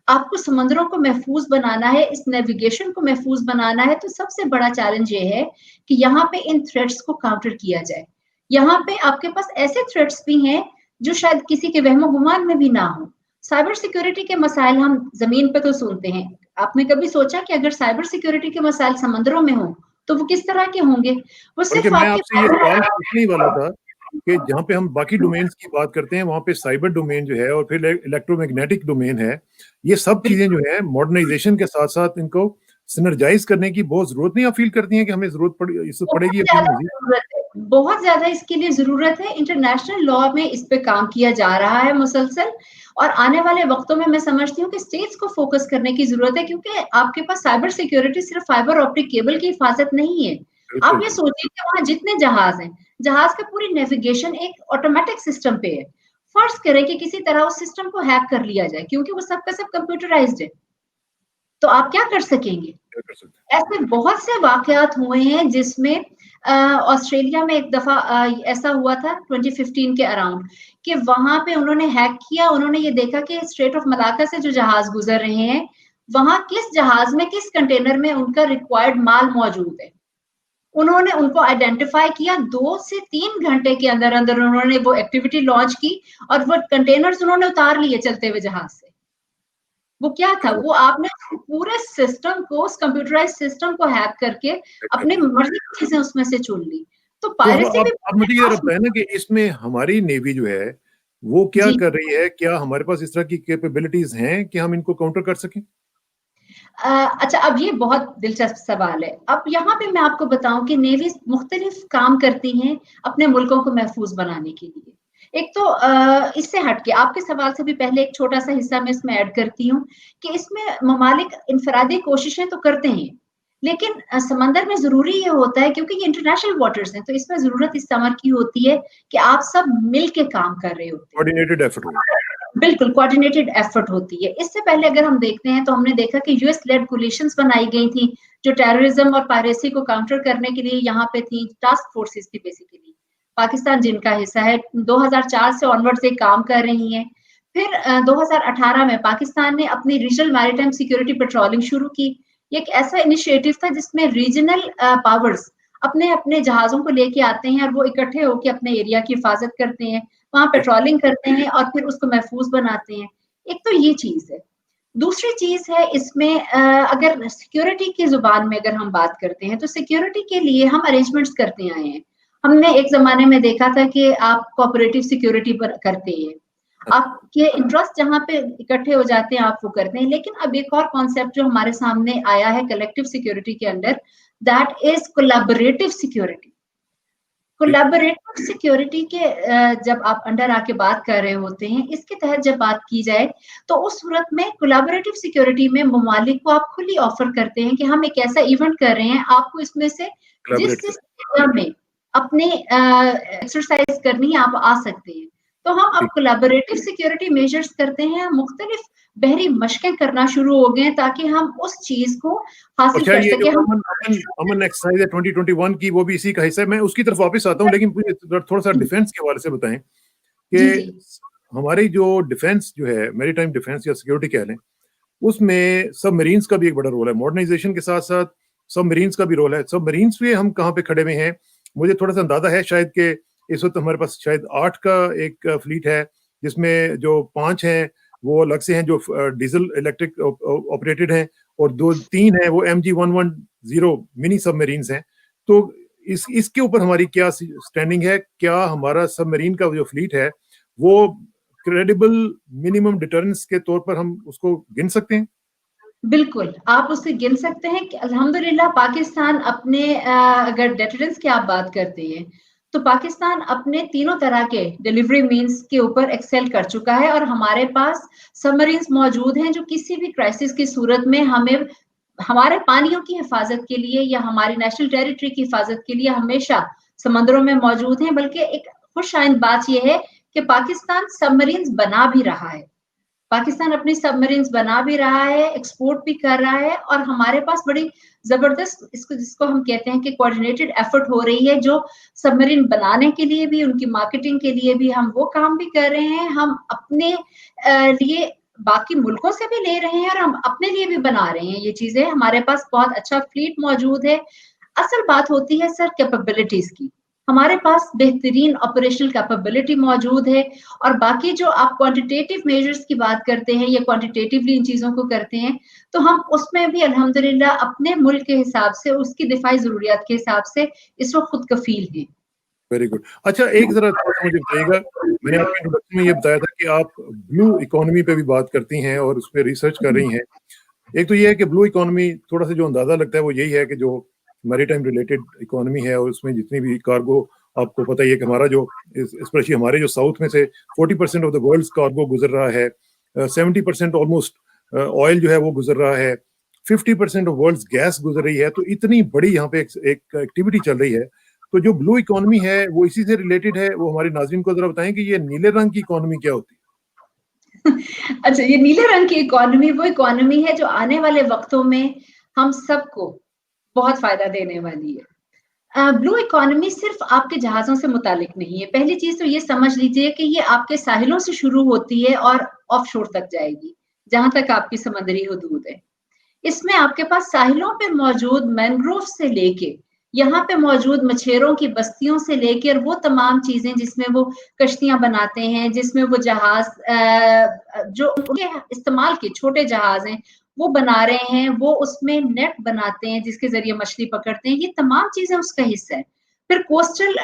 आपको समंदरों को महफूज बनाना है, इस नेविगेशन को महफूज बनाना है, तो सबसे बड़ा चैलेंज ये है कि यहाँ पे इन थ्रेट्स को काउंटर किया जाए। यहाँ पे आपके पास ऐसे थ्रेट्स भी हैं जो शायद किसी के वहमो गुमान में भी ना हो। साइबर सिक्योरिटी के मसाइल हम जमीन पे तो सुनते हैं, आपने कभी सोचा कि अगर साइबर सिक्योरिटी के मसाइल समंदरों में हो तो वो किस तरह के होंगे? वो बल्कि सिर्फ मैं आपके आपसे ये सवाल पूछने ही वाला था कि जहाँ पे हम बाकी डोमेन्स की बात करते हैं, वहाँ पे साइबर डोमेन जो है और फिर इलेक्ट्रोमैग्नेटिक डोमेन है, ये सब चीजें जो है मॉडर्नाइजेशन के साथ साथ इनको सिनर्जाइज करने की बहुत जरूरत नहीं, आप फील करती हैं कि हमें जरूरत पड़ेगी अपनी मजीद? बहुत ज्यादा इसके लिए जरूरत है। इंटरनेशनल लॉ में इस पे काम किया जा रहा है मुसलसल, और आने वाले वक्तों में मैं समझती हूँ कि स्टेट्स को फोकस करने की जरूरत है, क्योंकि आपके पास साइबर सिक्योरिटी सिर्फ फाइबर ऑप्टिक केबल की हिफाजत नहीं है। आप ये सोचिए कि वहां जितने जहाज हैं, जहाज का पूरी नेविगेशन एक ऑटोमेटिक सिस्टम पे है। फर्ज करें कि किसी तरह उस सिस्टम को हैक कर लिया जाए, क्योंकि वो सबका सब कंप्यूटराइज्ड है, तो आप क्या कर सकेंगे? ऐसे बहुत से वाकयात हुए हैं जिसमें ऑस्ट्रेलिया में एक दफा ऐसा हुआ था 2015 के अराउंड, कि वहां पे उन्होंने हैक किया, उन्होंने ये देखा कि स्ट्रेट ऑफ मलाक्का से जो जहाज गुजर रहे हैं, वहां किस जहाज में किस कंटेनर में उनका रिक्वायर्ड माल मौजूद है। उन्होंने उनको आइडेंटिफाई किया, 2 से 3 घंटे के अंदर अंदर उन्होंने वो एक्टिविटी लॉन्च की और वो कंटेनर्स उन्होंने उतार लिए चलते हुए जहाज से। वो क्या था? वो आपने पूरे सिस्टम को, उस कंप्यूटराइज्ड सिस्टम को हैक करके अपनी मर्जी की चीजें उसमें से चुन ली। तो पायरेसी भी अब मुझे ये बताया ना कि इसमें हमारी नेवी जो है वो क्या कर रही है, क्या हमारे पास इस तरह की कैपेबिलिटीज हैं कि हम इनको काउंटर कर सकें? अच्छा, अब ये बहुत दिलचस्प सवाल है। अब यहाँ पे मैं आपको बताऊं कि नेवी मुख्तलिफ काम करती हैं अपने मुल्कों को महफूज बनाने के लिए। एक तो इससे हटके आपके सवाल से भी पहले एक छोटा सा हिस्सा मैं इसमें ऐड करती हूँ कि इसमें ममालिक इनफरादी कोशिशें तो करते हैं, लेकिन समंदर में जरूरी ये होता है, क्योंकि ये इंटरनेशनल वाटर्स हैं, तो इसमें जरूरत इस समर की होती है कि आप सब मिल के काम कर रहे होते हैं, कोऑर्डिनेटेड एफर्ट हो। बिल्कुल कोऑर्डिनेटेड एफर्ट होती है। इससे पहले अगर हम देखते हैं तो हमने देखा कि यूएस लेड कोलिशंस बनाई गई थी जो टेररिज्म और पायरेसी को काउंटर करने के लिए यहाँ पे थी, टास्क फोर्सेस थी बेसिकली, पाकिस्तान जिनका हिस्सा है, 2004 से ऑनवर्ड से काम कर रही हैं। फिर 2018 में पाकिस्तान ने अपनी रीजनल मैरीटाइम सिक्योरिटी पेट्रोलिंग शुरू की। ये एक ऐसा इनिशिएटिव था जिसमें रीजनल पावर्स अपने-अपने जहाज़ों को लेके आते हैं और वो इकट्ठे होके अपने एरिया की हिफाज़त करते हैं, वहाँ पेट्रोलिंग करते हैं और फिर उसको महफूज़ बनाते हैं। एक तो ये चीज़ है। दूसरी चीज़ है इसमें अगर सिक्योरिटी की ज़ुबान में अगर हम बात करते हैं, तो सिक्योरिटी के लिए हम अरेंजमेंट्स करते आए हैं। हमने एक ज़माने में देखा था कि आप कोऑपरेटिव सिक्योरिटी पर करते हैं। आपके इंटरेस्ट जहाँ पे इकट्ठे हो जाते हैं, आप वो करते हैं। लेकिन अब एक और कॉन्सेप्ट जो हमारे सामने आया है कलेक्टिव सिक्योरिटी के under, that is collaborative security. Collaborative security के जब आप अंडर आके बात कर रहे होते हैं, इसके तहत जब बात की जाए, तो उस सूरत में कोलैबोरेटिव सिक्योरिटी में ममालिक को आप खुली ऑफर करते हैं कि हम एक ऐसा इवेंट कर रहे हैं, आपको इसमें से कोलैबोरेट जिस एरिया में अपने एक्सरसाइज करनी है, आप आ सकते हैं। तो हम अब करें। कोलैबोरेटिव सिक्योरिटी मेजर्स करते हैं, मुख्तलिफ बहरी मशकें करना शुरू हो गए हैं ताकि हम उस चीज़ को हासिल अच्छा, कर ये जो सकें। हम अमन अमन अमन एक्सरसाइज है 2021 की, वो भी इसी का हिस्सा है। मैं उसकी तरफ वापस आता हूँ, लेकिन मुझे थोड़ा-सा डिफेंस के हवाले से बताएं जी, जी। कि हमारी जो डिफेंस जो है, मैरीटाइम डिफेंस या सिक्योरिटी कह लें, उसमें सबमरीन्स का भी एक बड़ा रोल है। मॉडर्नाइजेशन के साथ-साथ सबमरीन्स का भी रोल है। सबमरीन्स में हम कहाँ पे खड़े हुए हैं? मुझे थोड़ा-सा अंदाज़ा है शायद कि इस वक़्त हमारे पास शायद 8 का एक फ्लीट है, जिसमें जो 5 हैं, वो अलग से हैं, जो डीज़ल इलेक्ट्रिक ऑपरेटेड हैं, और 2-3 हैं, वो एमजी 110 मिनी सबमरीन्स हैं। तो इसके ऊपर हमारी क्या स्टैंडिंग है? क्या हमारा सबमरीन का जो फ्लीट है, वो क्रेडिबल मिनिमम डिटरेंस के तौर पर हम उसको गिन सकते हैं? बिल्कुल, आप उसे गिन सकते हैं कि अल्हम्दुलिल्लाह पाकिस्तान अपने अगर डेटरेंस की आप बात करते हैं, तो पाकिस्तान अपने तीनों तरह के डिलीवरी मीन्स के ऊपर एक्सेल कर चुका है और हमारे पास सबमरीन्स मौजूद हैं जो किसी भी क्राइसिस की सूरत में हमें हमारे पानियों की हिफाज़त के लिए या हमारी नेशनल टेरिटरी की हिफाज़त के लिए हमेशा समंदरों में मौजूद हैं। बल्कि एक खुशआइंद बात ये है कि पाकिस्तान सबमरीन्स बना भी रहा है। पाकिस्तान अपनी सबमरीन्स बना भी रहा है, एक्सपोर्ट भी कर रहा है और हमारे पास बड़ी ज़बरदस्त इसको जिसको हम कहते हैं कि कोऑर्डिनेटेड एफर्ट हो रही है, जो सबमरीन बनाने के लिए भी, उनकी मार्केटिंग के लिए भी हम वो काम भी कर रहे हैं। हम अपने लिए बाकी मुल्कों से भी ले रहे हैं और हम अपने लिए भी बना रहे हैं ये चीज़ें। हमारे पास बहुत अच्छा फ्लीट मौजूद है। असल बात होती है सर कैपेबिलिटीज़ की। हमारे पास बेहतरीन ऑपरेशनल कैपेबिलिटी मौजूद है और बाकी जो आप क्वांटिटेटिव मेजर्स की बात करते हैं या क्वांटिटेटिवली इन चीज़ों को करते हैं, तो हम उसमें भी अल्हम्दुलिल्लाह अपने मुल्क के हिसाब से, उसकी दिफाई ज़रूरियात के हिसाब से इस वक़्त खुद कफ़ील हैं। Very good. अच्छा, एक ज़रा थोड़ा-सा मुझे बताइएगा, मैंने आपके इंट्रोडक्शन में ये बताया था कि आप ब्लू इकोनॉमी पे भी बात करती हैं और उस पे रिसर्च कर रही हैं। एक तो ये है कि ब्लू इकोनॉमी, थोड़ा-सा जो अंदाज़ा लगता है वो यही है कि जो मैरीटाइम रिलेटेड इकोनॉमी है और उसमें जितनी भी कार्गो, आपको पता ही है कि हमारा जो स्पेशली हमारे जो साउथ में से 40% ऑफ द वर्ल्ड्स कार्गो गुज़र रहा है। 70% ऑलमोस्ट ऑयल जो है वो गुज़र रहा है। 50% ऑफ वर्ल्ड्स गैस गुज़र रही है। तो इतनी बड़ी यहाँ पे एक एक्टिविटी चल रही है। तो जो ब्लू इकोनॉमी है वो इसी से रिलेटेड है। वो हमारे नाज़रीन को ज़रा बताएँ कि ये नीले रंग की इकोनॉमी क्या होती है? अच्छा, ये नीले रंग की इकोनॉमी वो इकोनॉमी है जो आने वाले वक़्तों में हम सबको बहुत फ़ायदा देने वाली है। ब्लू इकोनॉमी सिर्फ आपके जहाज़ों से मुतालिक नहीं है। पहली चीज़ तो ये समझ लीजिए कि ये आपके साहिलों से शुरू होती है और ऑफशोर तक जाएगी, जहाँ तक आपकी समुद्री हुदूद है। इसमें आपके पास साहिलों पे मौजूद मैंग्रोव से लेके, यहाँ पे मौजूद मछेरों की बस्तियों से लेके और वो तमाम चीज़ें जिसमें वो कश्तियाँ बनाते हैं, जिसमें वो जहाज़ जो उनके इस्तेमाल के छोटे जहाज़ हैं, वो बना रहे हैं, वो उसमें नेट बनाते हैं जिसके ज़रिए मछली पकड़ते हैं, ये तमाम चीज़ें उसका हिस्सा है। फिर कोस्टल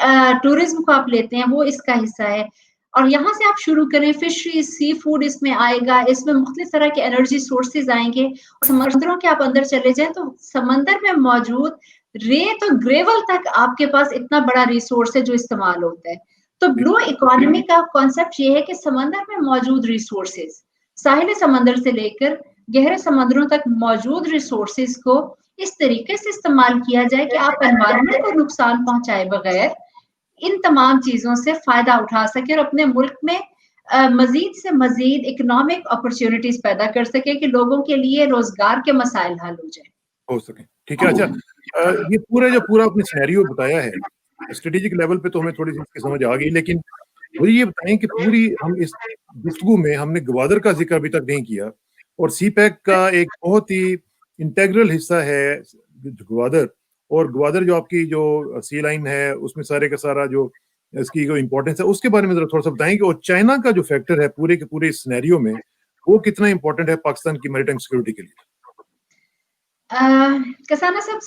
टूरिज़्म को आप लेते हैं, वो इसका हिस्सा है और यहाँ से आप शुरू करें फिशरीज़, सी फूड इसमें आएगा, इसमें मुख्तलिफ तरह के एनर्जी सोर्सेज़ आएँगे। समंदरों के आप अंदर चले जाएँ तो समंदर में मौजूद रेत और ग्रेवल तक आपके पास इतना बड़ा रिसोर्स है जो इस्तेमाल होता है। तो जी, ब्लू इकोनॉमी का कॉन्सेप्ट ये है कि समंदर में मौजूद रिसोर्सेज़, साहिल समंदर से लेकर गहरे समुद्रों तक मौजूद रिसोर्सेज़ को इस तरीके से इस्तेमाल किया जाए कि आप एनवायरनमेंट को नुकसान पहुँचाए बगैर इन तमाम चीज़ों से फ़ायदा उठा सकें और अपने मुल्क में मज़ीद से मज़ीद इकोनॉमिक अपॉर्च्युनिटीज़ पैदा कर सकें कि लोगों के लिए रोज़गार के मसाइल हल हो जाएँ। हो सके। ठीक है। अच्छा, ये पूरा जो पूरा आपने सिनेरियो बताया है, स्ट्रेटेजिक लेवल पे तो हमें थोड़ी-सी इसकी समझ आ गई, लेकिन मुझे ये बताएं कि पूरी हम इस गुफ्तगू में हमने गवादर का जिक्र अभी तक नहीं किया, और सी पैक का एक बहुत ही इंटेग्रल हिस्सा है गवादर। और गवादर जो आपकी जो सी लाइन है उसमें सारे का सारा जो इसकी जो इम्पोर्टेंस है उसके बारे में जरा थोड़ा सा बताएंगे, और चाइना का जो फैक्टर है पूरे के पूरे सिनेरियो में वो कितना इंपॉर्टेंट है पाकिस्तान की मैरीटाइम सिक्योरिटी के लिए। कसाना साहब,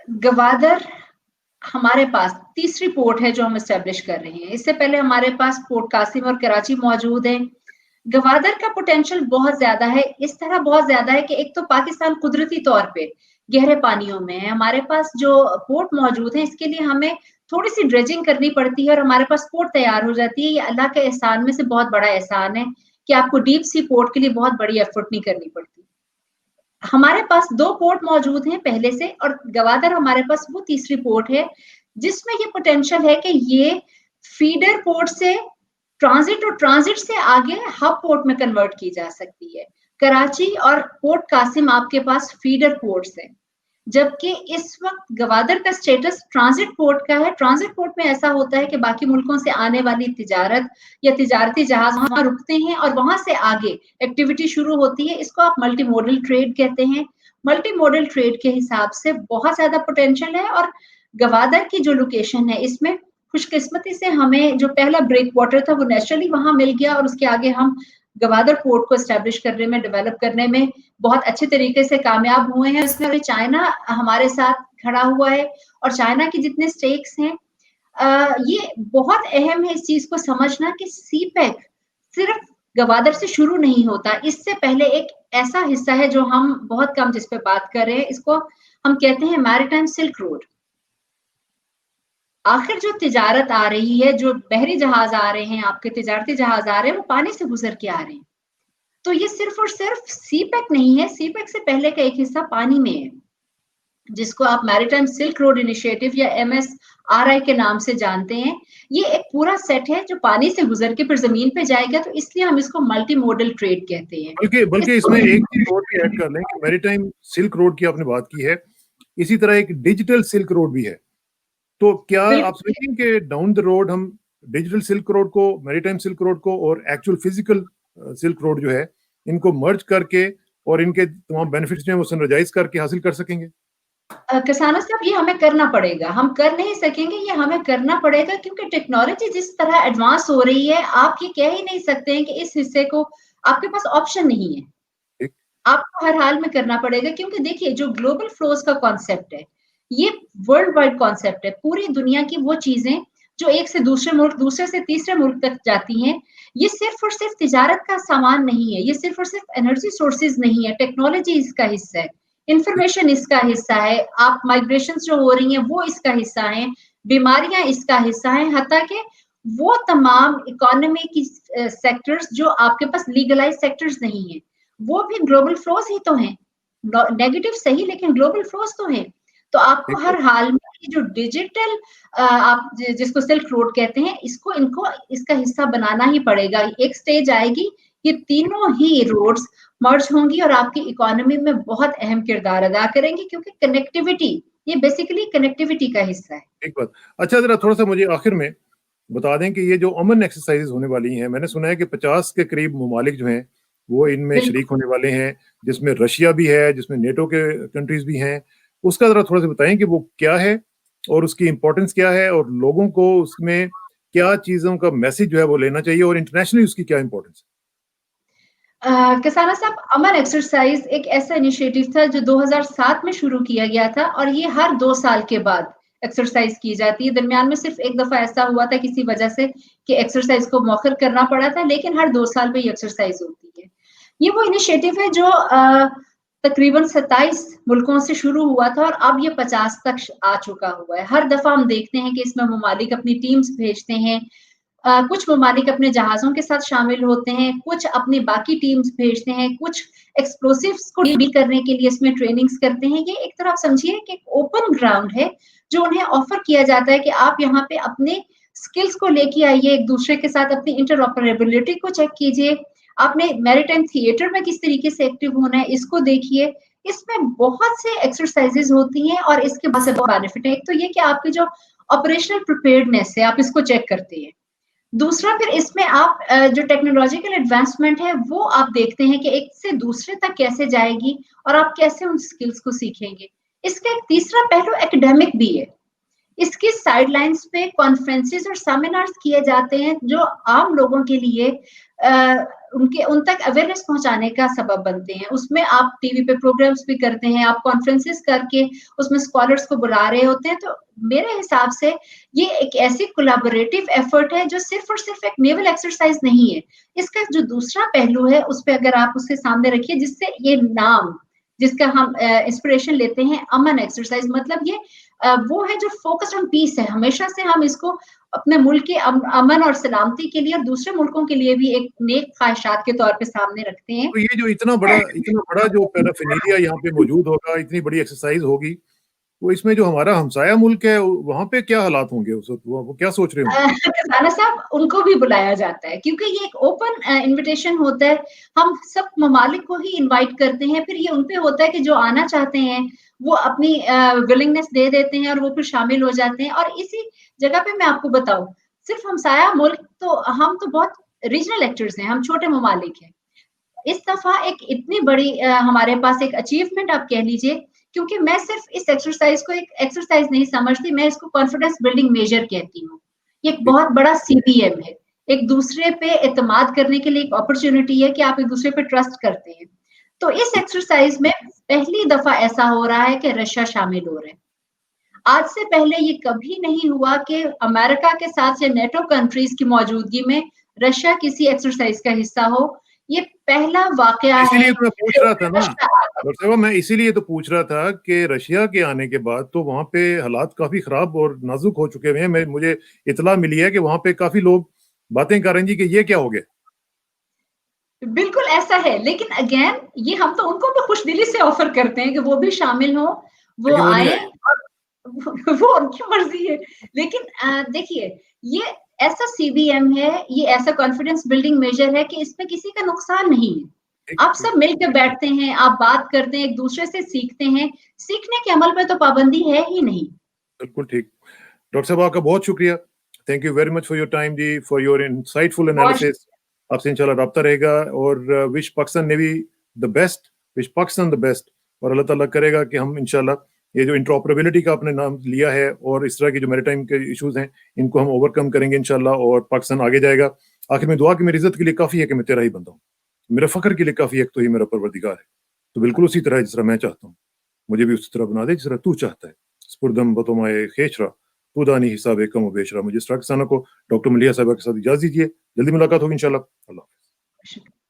गवादर हमारे पास तीसरी पोर्ट है जो हम एस्टेब्लिश कर रहे हैं। इससे पहले हमारे पास पोर्ट कासिम और कराची मौजूद है। गवादर का पोटेंशियल बहुत ज्यादा है, इस तरह बहुत ज्यादा है कि एक तो पाकिस्तान कुदरती तौर पे गहरे पानियों में है, हमारे पास जो पोर्ट मौजूद है इसके लिए हमें थोड़ी सी ड्रेजिंग करनी पड़ती है और हमारे पास पोर्ट तैयार हो जाती है। ये अल्लाह के एहसान में से बहुत बड़ा एहसान है कि आपको डीप सी पोर्ट के लिए बहुत बड़ी एफर्ट नहीं करनी पड़ती। हमारे पास 2 पोर्ट मौजूद हैं पहले से, और गवादर हमारे पास वो तीसरी पोर्ट है जिसमें ये पोटेंशियल है कि ये फीडर पोर्ट से ट्रांजिट और ट्रांजिट से आगे हब पोर्ट में कन्वर्ट की जा सकती है। कराची और पोर्ट कासिम आपके पास फीडर पोर्ट्स हैं, जबकि इस वक्त गवादर का स्टेटस ट्रांजिट पोर्ट का है। ट्रांजिट पोर्ट में ऐसा होता है कि बाकी मुल्कों से आने वाली तिजारत या तिजारती जहाज वहां रुकते हैं और वहां से आगे एक्टिविटी शुरू होती है। इसको आप मल्टी मॉडल ट्रेड कहते हैं। मल्टी मॉडल ट्रेड के हिसाब से बहुत ज्यादा पोटेंशियल है, और गवादर की जो लोकेशन है इसमें खुशकिस्मती से हमें जो पहला ब्रेक वाटर था वो नेचुरली वहां मिल गया, और उसके आगे हम गवादर पोर्ट को एस्टेब्लिश करने में, डेवलप करने में बहुत अच्छे तरीके से कामयाब हुए हैं। उसमें चाइना हमारे साथ खड़ा हुआ है, और चाइना के जितने स्टेक्स हैं, ये बहुत अहम है इस चीज को समझना कि सी पैक सिर्फ गवादर से शुरू नहीं होता। इससे पहले एक ऐसा हिस्सा है जो हम बहुत कम जिस पे बात कर रहे हैं, इसको हम कहते हैं मैरीटाइम सिल्क रोड। आखिर जो तिजारत आ रही है, जो बहरी जहाज आ रहे हैं, आपके तिजारती जहाज आ रहे हैं, वो पानी से गुजर के आ रहे हैं। तो ये सिर्फ और सिर्फ सी पैक नहीं है, सी पैक से पहले का एक हिस्सा पानी में है जिसको आप मैरीटाइम सिल्क रोड इनिशिएटिव या MSRI के नाम से जानते हैं। ये एक पूरा सेट है जो पानी से गुजर के फिर जमीन पे जाएगा, तो इसलिए हम इसको मल्टी मॉडल ट्रेड कहते हैं। बल्कि इसमें एक चीज और भी ऐड कर लें कि मैरीटाइम सिल्क रोड की आपने बात की है, इसी तरह एक डिजिटल सिल्क रोड भी है। तो क्या आप समझें कि डाउन द रोड हम डिजिटल सिल्क रोड को, मैरीटाइम सिल्क रोड को और एक्चुअल फिजिकल सिल्क रोड जो है इनको मर्ज करके और इनके तमाम बेनिफिट्स जो हैं वो सिनर्जाइज करके हासिल कर सकेंगे? किसानों साहब, ये हमें करना पड़ेगा, हम कर नहीं सकेंगे, ये हमें करना पड़ेगा क्योंकि टेक्नोलॉजी जिस तरह एडवांस हो रही है, आप ये कह ही नहीं सकते हैं कि इस हिस्से को आपके पास ऑप्शन नहीं है। आपको हर हाल में करना पड़ेगा, क्योंकि देखिए जो ग्लोबल फ्लोज का कॉन्सेप्ट है ये वर्ल्ड वाइड कॉन्सेप्ट है। पूरी दुनिया की वो चीजें जो एक से दूसरे मुल्क, दूसरे से तीसरे मुल्क तक जाती हैं, ये सिर्फ और सिर्फ तिजारत का सामान नहीं है, ये सिर्फ और सिर्फ एनर्जी सोर्सेज नहीं है, टेक्नोलॉजी इसका हिस्सा है, इंफॉर्मेशन इसका हिस्सा है, आप माइग्रेशन जो हो रही हैं वो इसका हिस्सा है, बीमारियां इसका हिस्सा है, हत्ता के वो तमाम इकोनॉमी की सेक्टर्स जो आपके पास लीगलाइज सेक्टर्स नहीं है, वो भी ग्लोबल फ्लोज ही तो हैं। नेगेटिव सही, लेकिन ग्लोबल फ्लोज तो हैं। तो आपको हर हाल में ये जो डिजिटल आप जिसको सिल्क रोड कहते हैं, इसको इनको इसका हिस्सा बनाना ही पड़ेगा। एक स्टेज आएगी, ये तीनों ही रोड्स मर्ज होंगी और आपकी इकोनॉमी में बहुत अहम किरदार अदा करेंगी, क्योंकि कनेक्टिविटी, ये बेसिकली कनेक्टिविटी का हिस्सा है। एक बात, अच्छा जरा थोड़ा सा मुझे आखिर में बता दें कि ये जो अमन एक्सरसाइज होने वाली हैं, मैंने सुना है कि 50 के करीब ममालिक जो हैं वो इनमें शरीक होने वाले हैं, जिसमें रशिया भी है, जिसमें नेटो के कंट्रीज भी हैं। उसका जरा थोड़ा सा बताएं कि वो क्या है और उसकी इंपॉर्टेंस क्या है, और लोगों को उसमें क्या चीजों का मैसेज जो है वो लेना चाहिए, और इंटरनेशनली उसकी क्या इंपॉर्टेंस है? किसाना साहब, अमन एक्सरसाइज एक ऐसा इनिशिएटिव था जो 2007 में शुरू किया गया था, और ये हर 2 साल के बाद एक्सरसाइज की जाती है। दरमियान में सिर्फ एक दफा ऐसा हुआ था किसी वजह से कि एक्सरसाइज को मौखर करना पड़ा था, लेकिन हर 2 साल पे ये एक्सरसाइज होती है। ये वो इनिशिएटिव है जो तकरीबन 27 मुल्कों से शुरू हुआ था और अब ये 50 तक आ चुका हुआ है। हर दफा हम देखते हैं कि इसमें ममालिक अपनी टीम्स भेजते हैं, कुछ ममालिक अपने जहाजों के साथ शामिल होते हैं, कुछ अपनी बाकी टीम्स भेजते हैं, कुछ एक्सप्लोसिव्स को डील करने के लिए इसमें ट्रेनिंग्स करते हैं। ये एक तरह आप समझिए कि एक ओपन ग्राउंड है जो उन्हें ऑफर किया जाता है कि आप यहाँ पे अपने स्किल्स को लेके आइए, एक दूसरे के साथ अपनी इंटरऑपरेबिलिटी को चेक कीजिए, आपने मैरीटाइम थिएटर में किस तरीके से एक्टिव होना है इसको देखिए। इसमें बहुत से एक्सरसाइजेज होती हैं और इसके बहुत से बेनिफिट है। एक तो ये कि आपकी जो ऑपरेशनल प्रिपेयर्डनेस है, आप इसको चेक करते हैं। दूसरा फिर इसमें आप जो टेक्नोलॉजिकल एडवांसमेंट है वो आप देखते हैं कि एक से दूसरे तक कैसे जाएगी और आप कैसे उन स्किल्स को सीखेंगे। इसका एक तीसरा पहलू एकेडमिक भी है। इसकी साइडलाइंस पे कॉन्फ्रेंसेस और सेमिनार्स किए जाते हैं जो आम लोगों के लिए उनके उन तक अवेयरनेस पहुंचाने का सबब बनते हैं। उसमें आप टीवी पे प्रोग्राम्स भी करते हैं, आप कॉन्फ्रेंसेस करके उसमें स्कॉलर्स को बुला रहे होते हैं। तो मेरे हिसाब से ये एक ऐसी कोलैबोरेटिव एफर्ट है जो सिर्फ और सिर्फ एक नेवल एक्सरसाइज नहीं है। इसका जो दूसरा पहलू है उस पे अगर आप उसके सामने रखिए, जिससे ये नाम जिसका हम इंस्पिरेशन लेते हैं अमन एक्सरसाइज, मतलब ये वो है जो फोकस्ड ऑन पीस है। हमेशा से हम इसको अपने मुल्क के अमन और सलामती के लिए और दूसरे मुल्कों के लिए भी एक नेक ख्वाहिशात के तौर पे सामने रखते हैं। तो ये जो इतना बड़ा जो पैराफिनेरिया यहाँ पे मौजूद होगा, इतनी बड़ी एक्सरसाइज होगी, तो इसमें जो हमारा हमसाया मुल्क है वहाँ पे क्या हालात होंगे उस वक्त, वो क्या सोच रहे होंगे? खजाना साहब उनको भी बुलाया जाता है क्योंकि ये एक ओपन इनविटेशन होता है। हम सब ममालिक को ही इनवाइट करते हैं, फिर ये उनपे होता है कि जो आना चाहते हैं वो अपनी विलिंगनेस दे देते हैं और वो फिर शामिल हो जाते हैं। और इसी जगह पे मैं आपको बताऊं, सिर्फ हमसाया मुल्क तो हम तो बहुत रीजनल एक्टर्स हैं, हम छोटे ममालिक हैं। इस दफा एक इतनी बड़ी हमारे पास एक अचीवमेंट आप कह लीजिए, क्योंकि मैं सिर्फ इस एक्सरसाइज को एक एक्सरसाइज नहीं समझती, मैं इसको कॉन्फिडेंस बिल्डिंग मेजर कहती हूँ। ये एक बहुत बड़ा सीबीएम है, एक दूसरे पे एतमाद करने के लिए एक अपॉर्चुनिटी है कि आप एक दूसरे पे ट्रस्ट करते हैं। तो इस एक्सरसाइज में पहली दफा ऐसा हो रहा है कि रशिया शामिल हो रहे हैं। आज से पहले ये कभी नहीं हुआ कि अमेरिका के साथ या नेटो कंट्रीज की मौजूदगी में रशिया किसी एक्सरसाइज का हिस्सा हो। ये पहला वाकया है। इसीलिए तो मैं पूछ रहा था ना डॉक्टर साहब, मैं इसीलिए तो पूछ रहा था कि रशिया के आने के बाद तो वहाँ पे हालात काफी खराब और नाजुक हो चुके हैं। मुझे इतला मिली है कि वहाँ पे काफी लोग बातें कर रहे हैं जी कि ये क्या हो गया। बिल्कुल ऐसा है, लेकिन अगेन ये हम तो उनको भी खुशदिली से ऑफर करते हैं कि वो भी शामिल हो, वो लेकिन वो नहीं आए आए। और वो उनकी मर्जी है। लेकिन देखिए, ये ऐसा सीबीएम है, ये ऐसा कॉन्फिडेंस बिल्डिंग मेजर है कि इसमें किसी का नुकसान नहीं है। ठीक आप ठीक, सब मिलकर बैठते हैं, आप बात करते हैं, एक दूसरे से सीखते हैं। सीखने के अमल पे तो पाबंदी है ही नहीं। बिल्कुल ठीक। डॉक्टर साहब आपका बहुत शुक्रिया। Thank you very much for your time जी, फॉर योर इनसाइटफुल बहुत एनालिसिस। आपसे इंशाल्लाह राब्ता रहेगा और wish Pakistan navy the best, wish Pakistan the best. और अल्लाह ताला करेगा कि हम इंशाल्लाह ये जो इंटरऑपरेबिलिटी का आपने नाम लिया है और इस तरह की जो मैरीटाइम के इश्यूज हैं इनको हम ओवरकम करेंगे इंशाल्लाह और पाकिस्तान आगे जाएगा। आखिर में दुआ कि मेरी इज्जत के लिए काफ़ी है कि मैं तेरा ही बंदा हूँ, मेरा फ़ख्र के लिए काफ़ी है तो ही मेरा परवरदिगार है। तो बिल्कुल उसी तरह जिस तरह मैं चाहता हूँ मुझे भी उसी तरह बना दे जिस तरह तू चाहता है। स्पुरदम बतोमाए खेचरा खुदानी हिसाब कम बेशरा। मुझे इस तरह किसानों को डॉक्टर मलिया साहबा के साथ इजाज़त दीजिए। जल्दी मुलाकात होगी इंशाल्लाह। अल्लाह। शुक्रिया।